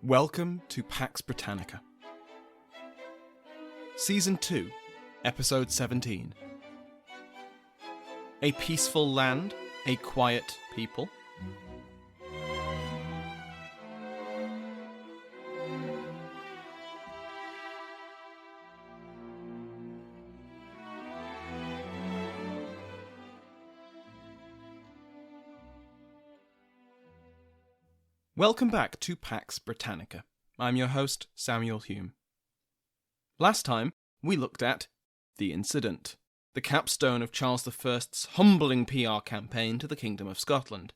Welcome to Pax Britannica. Season 2, Episode 17. A peaceful land, a quiet people. Welcome back to Pax Britannica. I'm your host, Samuel Hume. Last time, we looked at The Incident, the capstone of Charles I's humbling PR campaign to the Kingdom of Scotland.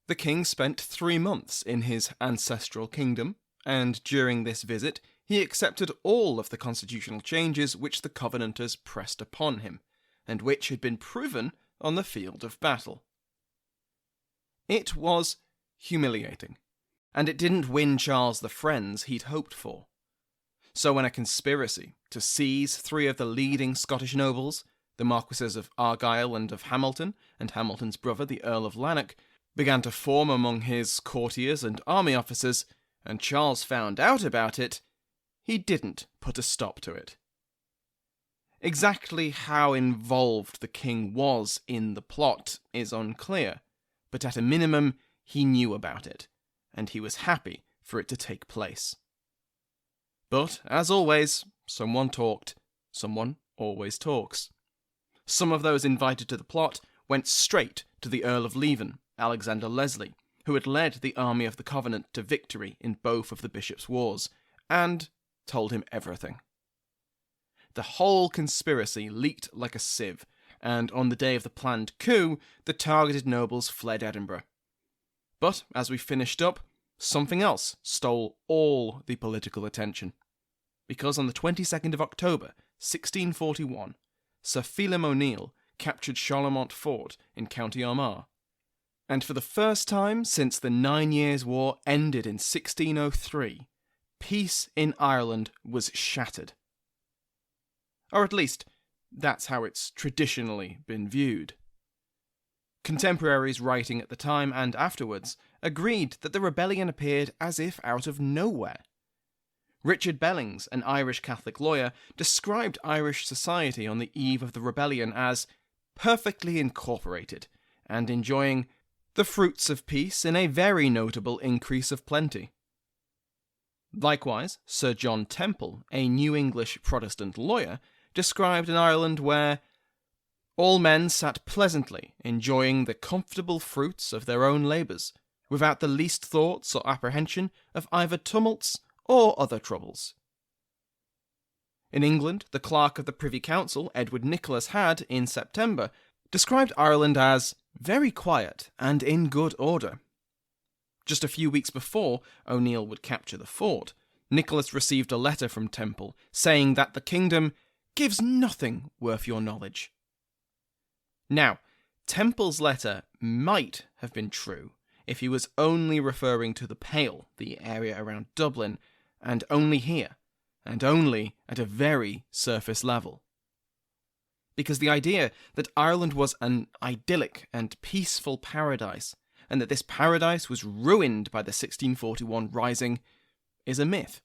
The king spent 3 months in his ancestral kingdom, and during this visit, he accepted all of the constitutional changes which the Covenanters pressed upon him, and which had been proven on the field of battle. It was humiliating, and it didn't win Charles the friends he'd hoped for. So when a conspiracy to seize 3 of the leading Scottish nobles, the Marquises of Argyll and of Hamilton, and Hamilton's brother, the Earl of Lanark, began to form among his courtiers and army officers, and Charles found out about it, he didn't put a stop to it. Exactly how involved the king was in the plot is unclear, but at a minimum, he knew about it, and he was happy for it to take place. But, as always, someone talked, someone always talks. Some of those invited to the plot went straight to the Earl of Leven, Alexander Leslie, who had led the army of the Covenant to victory in both of the bishops' wars, and told him everything. The whole conspiracy leaked like a sieve, and on the day of the planned coup, the targeted nobles fled Edinburgh. But, as we finished up, something else stole all the political attention. Because on the 22nd of October, 1641, Sir Phelim O'Neill captured Charlemont Fort in County Armagh. And for the first time since the 9 Years' War ended in 1603, peace in Ireland was shattered. Or at least, that's how it's traditionally been viewed. Contemporaries writing at the time and afterwards agreed that the rebellion appeared as if out of nowhere. Richard Bellings, an Irish Catholic lawyer, described Irish society on the eve of the rebellion as perfectly incorporated and enjoying the fruits of peace in a very notable increase of plenty. Likewise, Sir John Temple, a New English Protestant lawyer, described an Ireland where all men sat pleasantly enjoying the comfortable fruits of their own labours, without the least thoughts or apprehension of either tumults or other troubles. In England, the Clerk of the Privy Council, Edward Nicholas, had, in September, described Ireland as very quiet and in good order. Just a few weeks before O'Neill would capture the fort, Nicholas received a letter from Temple saying that the kingdom gives nothing worth your knowledge. Now, Temple's letter might have been true if he was only referring to the Pale, the area around Dublin, and only here, and only at a very surface level. Because the idea that Ireland was an idyllic and peaceful paradise, and that this paradise was ruined by the 1641 Rising, is a myth.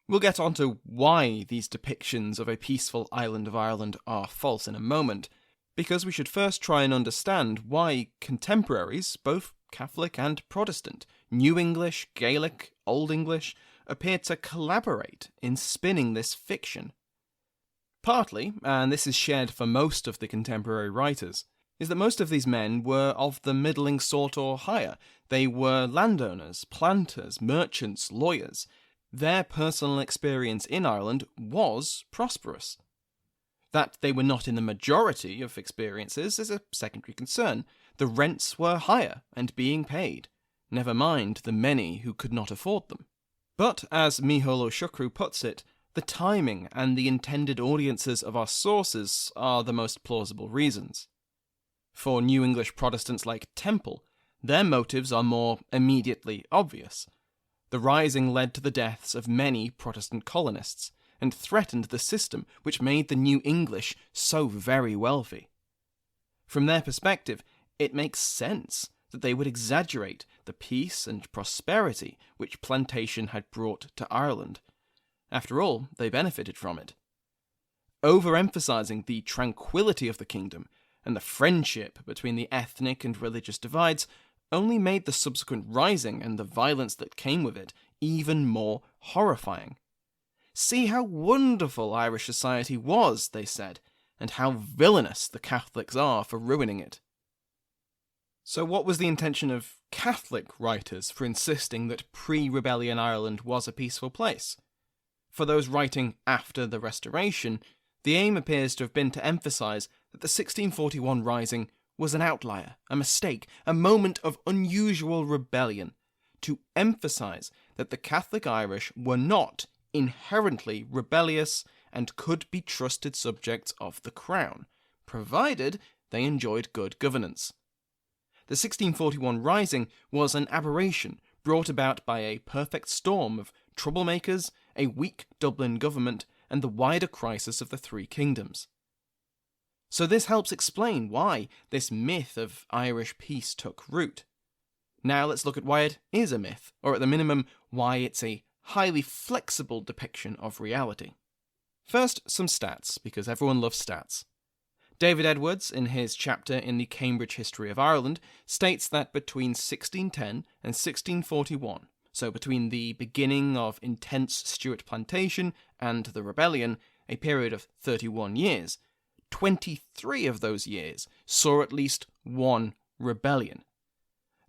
We'll get on to why these depictions of a peaceful island of Ireland are false in a moment, because we should first try and understand why contemporaries, both Catholic and Protestant, New English, Gaelic, Old English, appeared to collaborate in spinning this fiction. Partly, and this is shared for most of the contemporary writers, is that most of these men were of the middling sort or higher. They were landowners, planters, merchants, lawyers. Their personal experience in Ireland was prosperous. That they were not in the majority of experiences is a secondary concern. The rents were higher and being paid, never mind the many who could not afford them. But, as Micheál Siochrú puts it, the timing and the intended audiences of our sources are the most plausible reasons. For New English Protestants like Temple, their motives are more immediately obvious. The Rising led to the deaths of many Protestant colonists, and threatened the system which made the New English so very wealthy. From their perspective, it makes sense that they would exaggerate the peace and prosperity which plantation had brought to Ireland. After all, they benefited from it. Overemphasizing the tranquility of the kingdom and the friendship between the ethnic and religious divides only made the subsequent rising and the violence that came with it even more horrifying. See how wonderful Irish society was, they said, and how villainous the Catholics are for ruining it. So what was the intention of Catholic writers for insisting that pre-rebellion Ireland was a peaceful place? For those writing after the Restoration, the aim appears to have been to emphasise that the 1641 Rising was an outlier, a mistake, a moment of unusual rebellion, to emphasise that the Catholic Irish were not inherently rebellious and could be trusted subjects of the Crown, provided they enjoyed good governance. The 1641 Rising was an aberration brought about by a perfect storm of troublemakers, a weak Dublin government, and the wider crisis of the Three Kingdoms. So this helps explain why this myth of Irish peace took root. Now let's look at why it is a myth, or at the minimum, why it's a highly flexible depiction of reality. First, some stats, because everyone loves stats. David Edwards, in his chapter in the Cambridge History of Ireland, states that between 1610 and 1641, so between the beginning of intense Stuart plantation and the rebellion, a period of 31 years, 23 of those years saw at least one rebellion.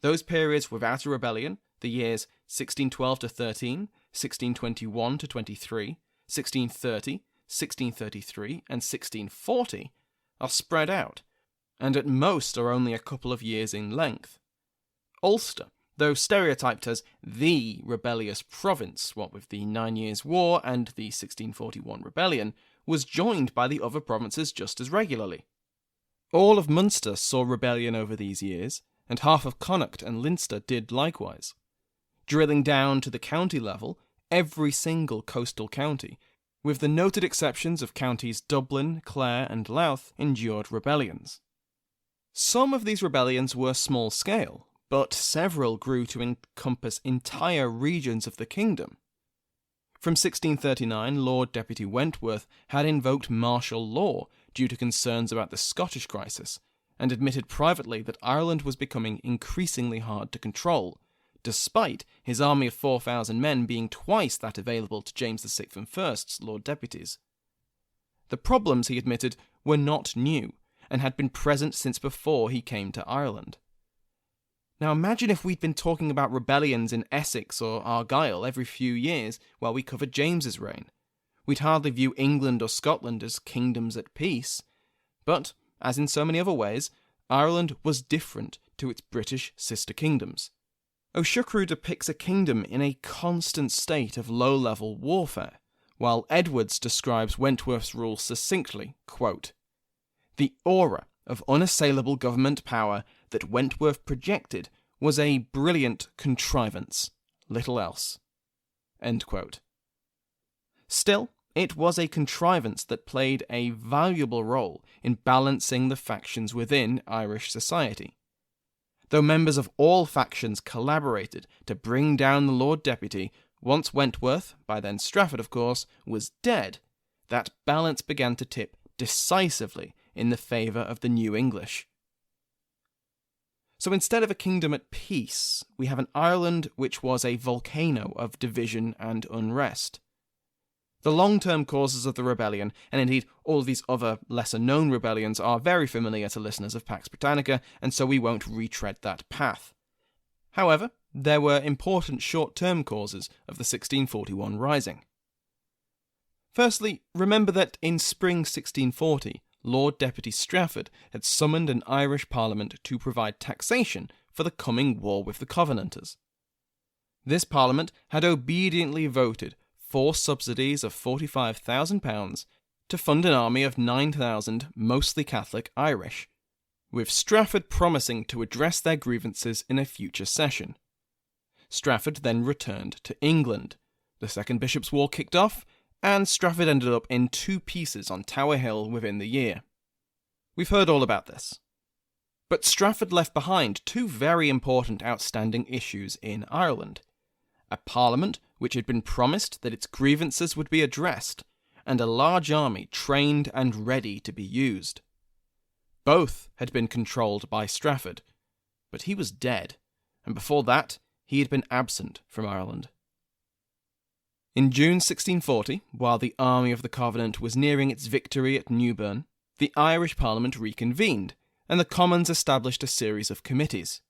Those periods without a rebellion, the years 1612 to 13, 1621 to 23, 1630, 1633, and 1640, are spread out, and at most are only a couple of years in length. Ulster, though stereotyped as the rebellious province, what with the 9 Years' War and the 1641 rebellion, was joined by the other provinces just as regularly. All of Munster saw rebellion over these years, and half of Connacht and Leinster did likewise. Drilling down to the county level, every single coastal county, with the noted exceptions of counties Dublin, Clare and Louth, endured rebellions. Some of these rebellions were small-scale, but several grew to encompass entire regions of the kingdom. From 1639, Lord Deputy Wentworth had invoked martial law due to concerns about the Scottish crisis, and admitted privately that Ireland was becoming increasingly hard to control, despite his army of 4,000 men being twice that available to James VI and I's Lord Deputies. The problems, he admitted, were not new, and had been present since before he came to Ireland. Now imagine if we'd been talking about rebellions in Essex or Argyll every few years while we covered James's reign. We'd hardly view England or Scotland as kingdoms at peace. But, as in so many other ways, Ireland was different to its British sister kingdoms. Siochrú depicts a kingdom in a constant state of low-level warfare, while Edwards describes Wentworth's rule succinctly, quote, "The aura of unassailable government power that Wentworth projected was a brilliant contrivance, little else." End quote. Still, it was a contrivance that played a valuable role in balancing the factions within Irish society. Though members of all factions collaborated to bring down the Lord Deputy, once Wentworth, by then Strafford of course, was dead, that balance began to tip decisively in the favour of the New English. So instead of a kingdom at peace, we have an Ireland which was a volcano of division and unrest. The long-term causes of the rebellion, and indeed all of these other lesser-known rebellions, are very familiar to listeners of Pax Britannica, and so we won't retread that path. However, there were important short-term causes of the 1641 Rising. Firstly, remember that in spring 1640, Lord Deputy Strafford had summoned an Irish Parliament to provide taxation for the coming war with the Covenanters. This Parliament had obediently voted 4 subsidies of £45,000 to fund an army of 9,000 mostly Catholic Irish, with Strafford promising to address their grievances in a future session. Strafford then returned to England. The Second Bishops' War kicked off, and Strafford ended up in 2 pieces on Tower Hill within the year. We've heard all about this. But Strafford left behind two very important outstanding issues in Ireland: a parliament which had been promised that its grievances would be addressed, and a large army trained and ready to be used. Both had been controlled by Strafford, but he was dead, and before that he had been absent from Ireland. In June 1640, while the army of the Covenant was nearing its victory at Newburn, the Irish Parliament reconvened, and the Commons established a series of committees.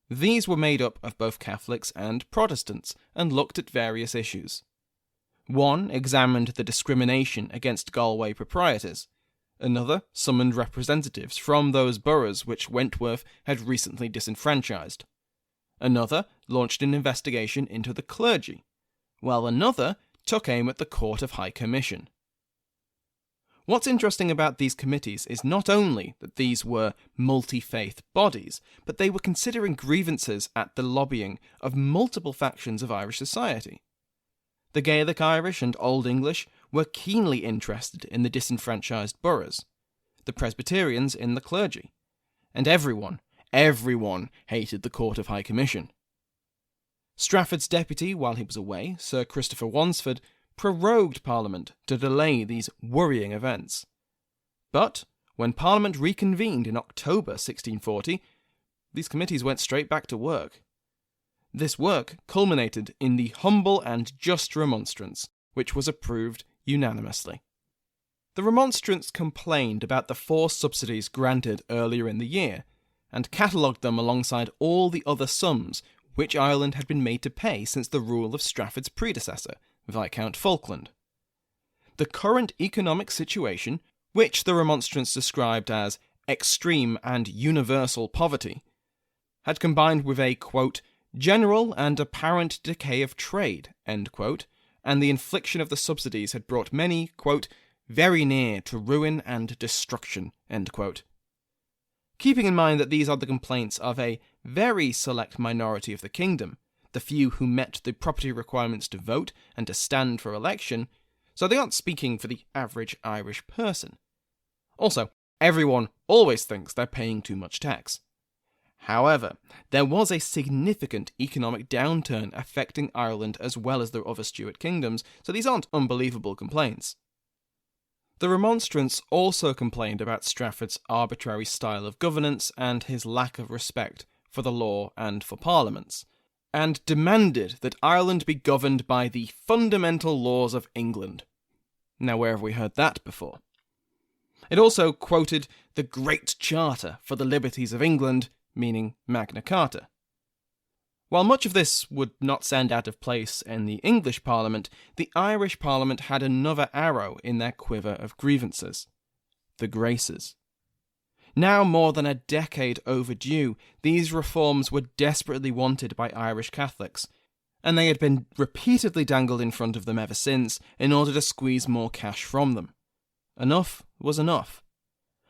These were made up of both Catholics and Protestants, and looked at various issues. One examined the discrimination against Galway proprietors. Another summoned representatives from those boroughs which Wentworth had recently disenfranchised. Another launched an investigation into the clergy, while another took aim at the Court of High Commission. What's interesting about these committees is not only that these were multi-faith bodies, but they were considering grievances at the lobbying of multiple factions of Irish society. The Gaelic Irish and Old English were keenly interested in the disenfranchised boroughs, the Presbyterians in the clergy, and everyone hated the Court of High Commission. Strafford's deputy, while he was away, Sir Christopher Wansford, prorogued Parliament to delay these worrying events. But when Parliament reconvened in October 1640, these committees went straight back to work. This work culminated in the Humble and Just Remonstrance, which was approved unanimously. The Remonstrance complained about the 4 subsidies granted earlier in the year, and catalogued them alongside all the other sums which Ireland had been made to pay since the rule of Strafford's predecessor, Viscount Falkland. The current economic situation, which the Remonstrance described as extreme and universal poverty, had combined with a, quote, general and apparent decay of trade, end quote, and the infliction of the subsidies had brought many, quote, very near to ruin and destruction, end quote. Keeping in mind that these are the complaints of a very select minority of the kingdom, the few who met the property requirements to vote and to stand for election, so they aren't speaking for the average Irish person. Also, everyone always thinks they're paying too much tax. However, there was a significant economic downturn affecting Ireland as well as the other Stuart kingdoms, so these aren't unbelievable complaints. The Remonstrance also complained about Strafford's arbitrary style of governance and his lack of respect for the law and for parliaments, and demanded that Ireland be governed by the fundamental laws of England. Now, where have we heard that before? It also quoted the Great Charter for the Liberties of England, meaning Magna Carta. While much of this would not sound out of place in the English Parliament, the Irish Parliament had another arrow in their quiver of grievances: the Graces. Now more than a decade overdue, these reforms were desperately wanted by Irish Catholics, and they had been repeatedly dangled in front of them ever since in order to squeeze more cash from them. Enough was enough.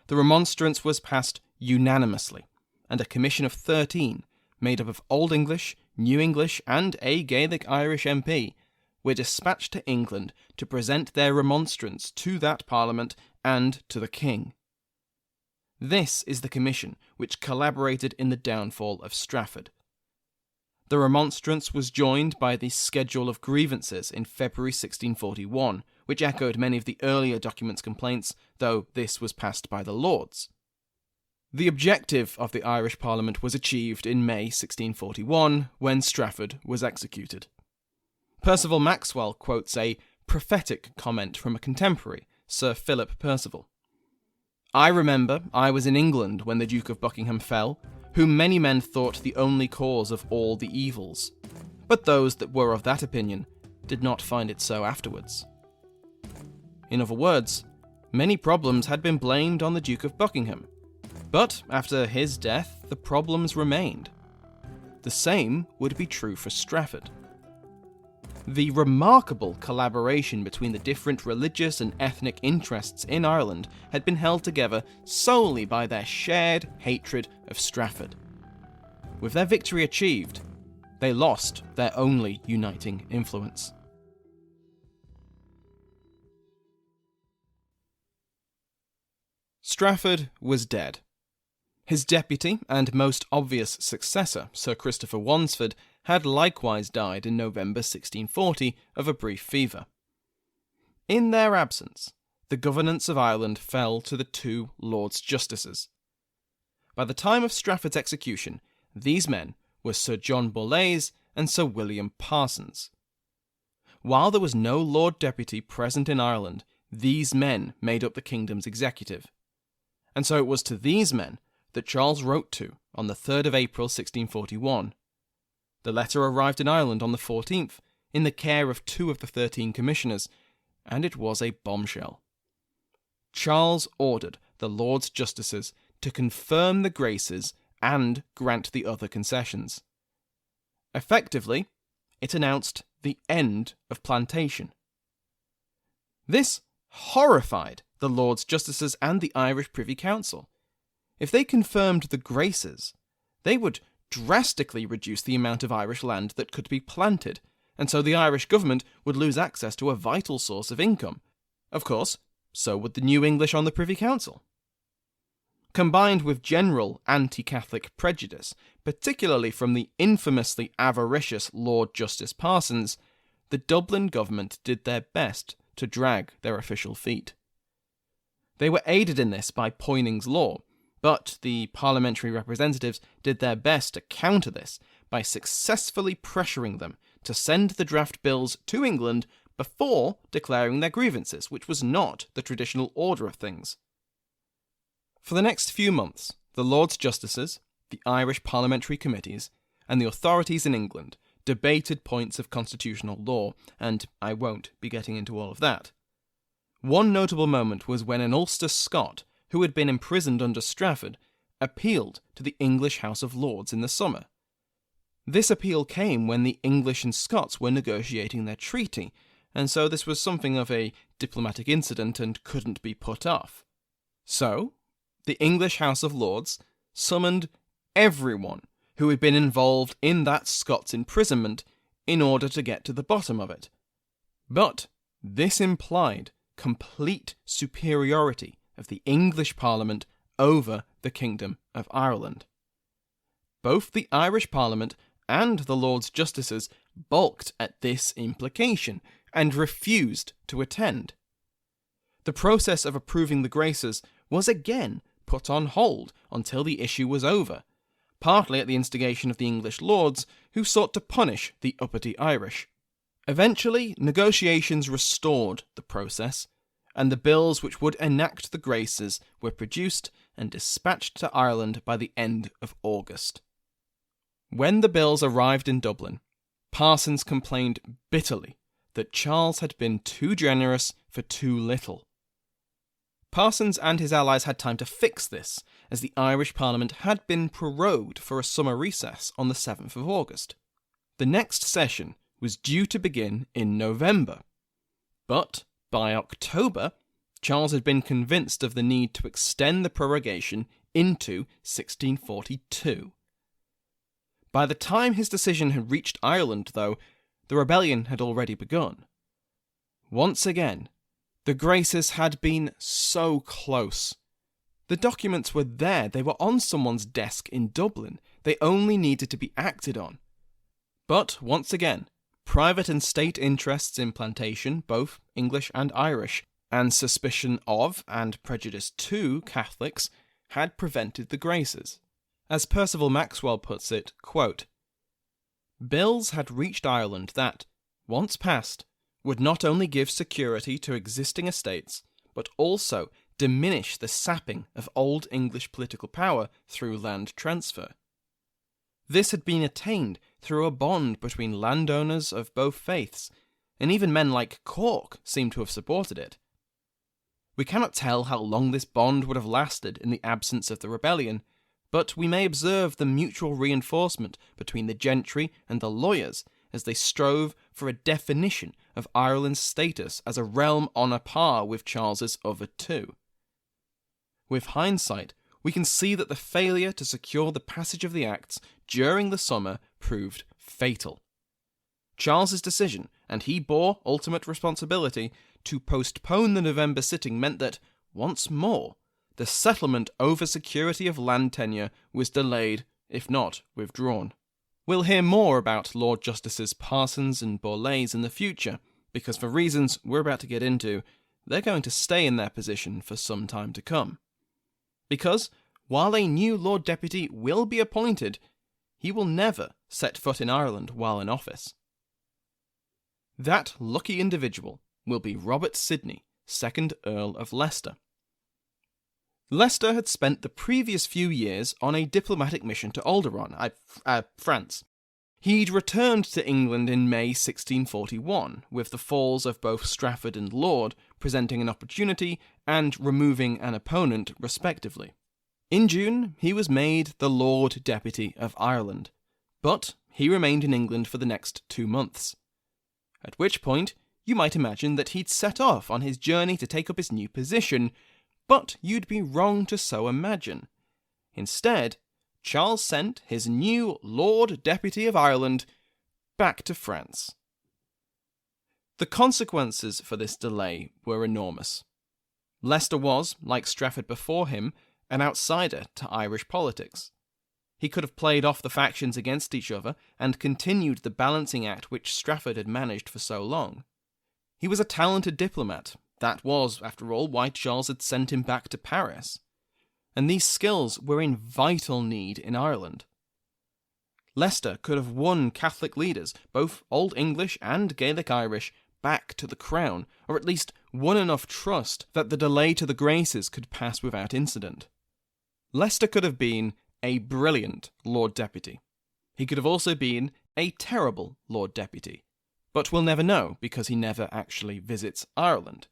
The Remonstrance was passed unanimously, and a commission of 13, made up of Old English, New English, and a Gaelic Irish MP, were dispatched to England to present their remonstrance to that Parliament and to the King. This is the commission which collaborated in the downfall of Strafford. The Remonstrance was joined by the Schedule of Grievances in February 1641, which echoed many of the earlier document's complaints, though this was passed by the Lords. The objective of the Irish Parliament was achieved in May 1641, when Strafford was executed. Perceval-Maxwell quotes a prophetic comment from a contemporary, Sir Philip Perceval. "I remember I was in England when the Duke of Buckingham fell, whom many men thought the only cause of all the evils, but those that were of that opinion did not find it so afterwards." In other words, many problems had been blamed on the Duke of Buckingham, but after his death the problems remained. The same would be true for Strafford. The remarkable collaboration between the different religious and ethnic interests in Ireland had been held together solely by their shared hatred of Strafford. With their victory achieved, they lost their only uniting influence. Strafford was dead. His deputy and most obvious successor, Sir Christopher Wansford, had likewise died in November 1640 of a brief fever. In their absence, the governance of Ireland fell to the two Lords Justices. By the time of Strafford's execution, these men were Sir John Boleys and Sir William Parsons. While there was no Lord Deputy present in Ireland, these men made up the kingdom's executive. And so it was to these men that Charles wrote to on the 3rd of April 1641. The letter arrived in Ireland on the 14th, in the care of 2 of the 13 commissioners, and it was a bombshell. Charles ordered the Lords Justices to confirm the graces and grant the other concessions. Effectively, it announced the end of plantation. This horrified the Lords Justices and the Irish Privy Council. If they confirmed the graces, they would drastically reduce the amount of Irish land that could be planted, and so the Irish government would lose access to a vital source of income. Of course, so would the new English on the Privy Council. Combined with general anti-Catholic prejudice, particularly from the infamously avaricious Lord Justice Parsons, the Dublin government did their best to drag their official feet. They were aided in this by Poyning's Law, but the parliamentary representatives did their best to counter this by successfully pressuring them to send the draft bills to England before declaring their grievances, which was not the traditional order of things. For the next few months, the Lords Justices, the Irish parliamentary committees, and the authorities in England debated points of constitutional law, and I won't be getting into all of that. One notable moment was when an Ulster Scot, who had been imprisoned under Strafford, appealed to the English House of Lords in the summer. This appeal came when the English and Scots were negotiating their treaty, and so this was something of a diplomatic incident and couldn't be put off. So, the English House of Lords summoned everyone who had been involved in that Scots imprisonment in order to get to the bottom of it. But this implied complete superiority of the English Parliament over the Kingdom of Ireland. Both the Irish Parliament and the Lords Justices balked at this implication and refused to attend. The process of approving the graces was again put on hold until the issue was over, partly at the instigation of the English lords, who sought to punish the uppity Irish. Eventually, negotiations restored the process, and the bills which would enact the graces were produced and dispatched to Ireland by the end of August. When the bills arrived in Dublin, Parsons complained bitterly that Charles had been too generous for too little. Parsons and his allies had time to fix this, as the Irish Parliament had been prorogued for a summer recess on the 7th of August. The next session was due to begin in November, but by October, Charles had been convinced of the need to extend the prorogation into 1642. By the time his decision had reached Ireland, though, the rebellion had already begun. Once again, the graces had been so close. The documents were there, they were on someone's desk in Dublin, they only needed to be acted on. But, once again, private and state interests in plantation, both English and Irish, and suspicion of, and prejudice to, Catholics, had prevented the graces. As Perceval-Maxwell puts it, quote, "Bills had reached Ireland that, once passed, would not only give security to existing estates, but also diminish the sapping of old English political power through land transfer. This had been attained through a bond between landowners of both faiths, and even men like Cork seem to have supported it. We cannot tell how long this bond would have lasted in the absence of the rebellion, but we may observe the mutual reinforcement between the gentry and the lawyers as they strove for a definition of Ireland's status as a realm on a par with Charles's other two. With hindsight, we can see that the failure to secure the passage of the Acts during the summer proved fatal. Charles's decision, and he bore ultimate responsibility, to postpone the November sitting meant that, once more, the settlement over security of land tenure was delayed, if not withdrawn. We'll hear more about Lord Justices Parsons and Borlase in the future, because for reasons we're about to get into, they're going to stay in their position for some time to come. Because, while a new Lord Deputy will be appointed, he will never set foot in Ireland while in office. That lucky individual will be Robert Sidney, 2nd Earl of Leicester. Leicester had spent the previous few years on a diplomatic mission to Alderaan, France. He'd returned to England in May 1641, with the falls of both Strafford and Laud presenting an opportunity and removing an opponent, respectively. In June, he was made the Lord Deputy of Ireland, but he remained in England for the next 2 months. At which point, you might imagine that he'd set off on his journey to take up his new position, but you'd be wrong to so imagine. Instead, Charles sent his new Lord Deputy of Ireland back to France. The consequences for this delay were enormous. Leicester was, like Strafford before him, an outsider to Irish politics. He could have played off the factions against each other and continued the balancing act which Strafford had managed for so long. He was a talented diplomat. That was, after all, why Charles had sent him back to Paris. And these skills were in vital need in Ireland. Leicester could have won Catholic leaders, both Old English and Gaelic Irish, back to the crown, or at least won enough trust that the delay to the Graces could pass without incident. Leicester could have been a brilliant Lord Deputy. He could have also been a terrible Lord Deputy, but we'll never know because he never actually visits Ireland.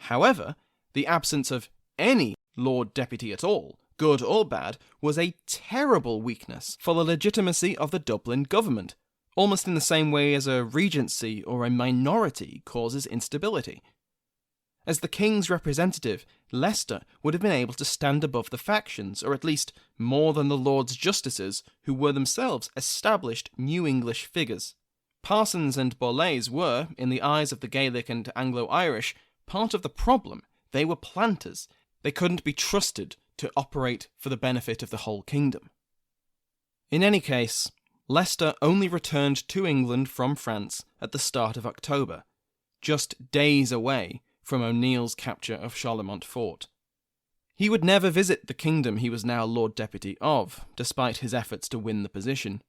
However, the absence of any Lord Deputy at all, good or bad, was a terrible weakness for the legitimacy of the Dublin government, almost in the same way as a regency or a minority causes instability. As the king's representative, Leicester would have been able to stand above the factions, or at least more than the Lords Justices, who were themselves established New English figures. Parsons and Borlase were, in the eyes of the Gaelic and Anglo-Irish, part of the problem. They were planters. They couldn't be trusted to operate for the benefit of the whole kingdom. In any case, Leicester only returned to England from France at the start of October, just days away from O'Neill's capture of Charlemont Fort. He would never visit the kingdom he was now Lord Deputy of, despite his efforts to win the position.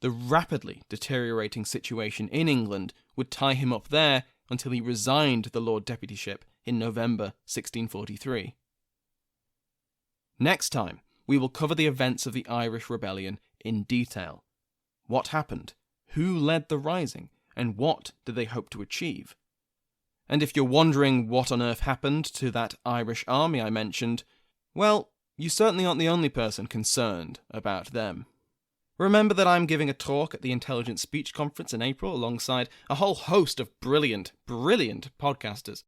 The rapidly deteriorating situation in England would tie him up there until he resigned the Lord Deputyship in November 1643. Next time, we will cover the events of the Irish Rebellion in detail. What happened? Who led the rising? And what did they hope to achieve? And if you're wondering what on earth happened to that Irish army I mentioned, well, you certainly aren't the only person concerned about them. Remember that I'm giving a talk at the Intelligent Speech Conference in April alongside a whole host of brilliant podcasters.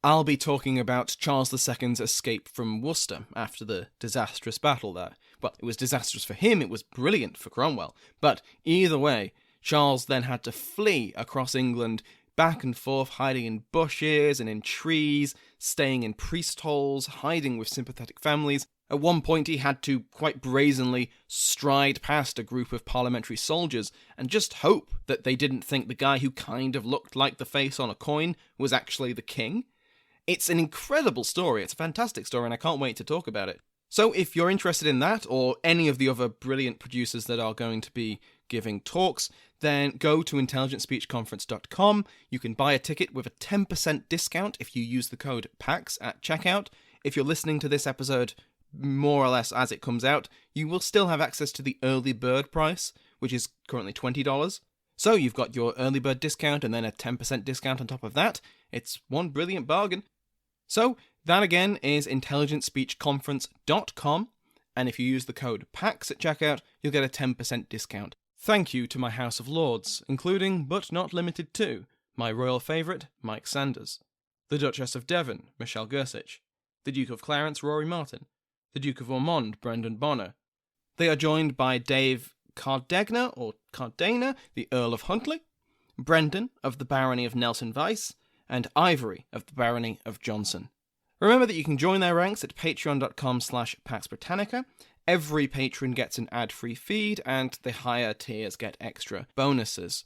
I'll be talking about Charles II's escape from Worcester after the disastrous battle there. Well, it was disastrous for him, it was brilliant for Cromwell. But either way, Charles then had to flee across England, back and forth, hiding in bushes and in trees, staying in priest holes, hiding with sympathetic families. At one point he had to quite brazenly stride past a group of parliamentary soldiers and just hope that they didn't think the guy who kind of looked like the face on a coin was actually the king. It's an incredible story, it's a fantastic story, and I can't wait to talk about it. So if you're interested in that, or any of the other brilliant producers that are going to be giving talks, then go to intelligentspeechconference.com. You can buy a ticket with a 10% discount if you use the code PAX at checkout. If you're listening to this episode more or less as it comes out, you will still have access to the early bird price, which is currently $20. So you've got your early bird discount and then a 10% discount on top of that. It's one brilliant bargain. So that again is intelligentspeechconference.com, and if you use the code PAX at checkout, you'll get a 10% discount. Thank you to my House of Lords, including, but not limited to, my royal favourite, Mike Sanders, the Duchess of Devon, Micheál, the Duke of Clarence, Rory Martin, the Duke of Ormond, Brendan Bonner. They are joined by Dave Cardegna, the Earl of Huntly, Brendan of the Barony of Nelson Vice, and Ivory of the Barony of Johnson. Remember that you can join their ranks at patreon.com/Pax Britannica. Every patron gets an ad-free feed, and the higher tiers get extra bonuses.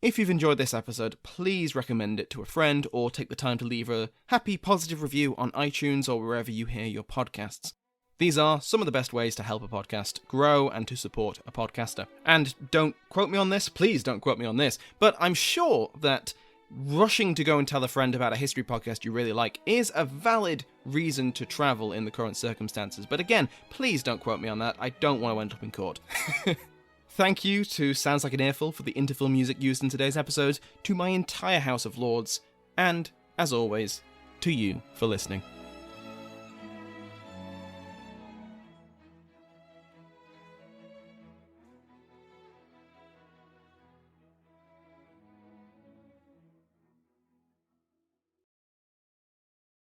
If you've enjoyed this episode, please recommend it to a friend, or take the time to leave a happy, positive review on iTunes or wherever you hear your podcasts. These are some of the best ways to help a podcast grow and to support a podcaster. And don't quote me on this, please don't quote me on this, but I'm sure that rushing to go and tell a friend about a history podcast you really like is a valid reason to travel in the current circumstances. But again, please don't quote me on that. I don't want to end up in court. Thank you to Sounds Like an Earful for the interval music used in today's episode, to my entire House of Lords, and, as always, to you for listening.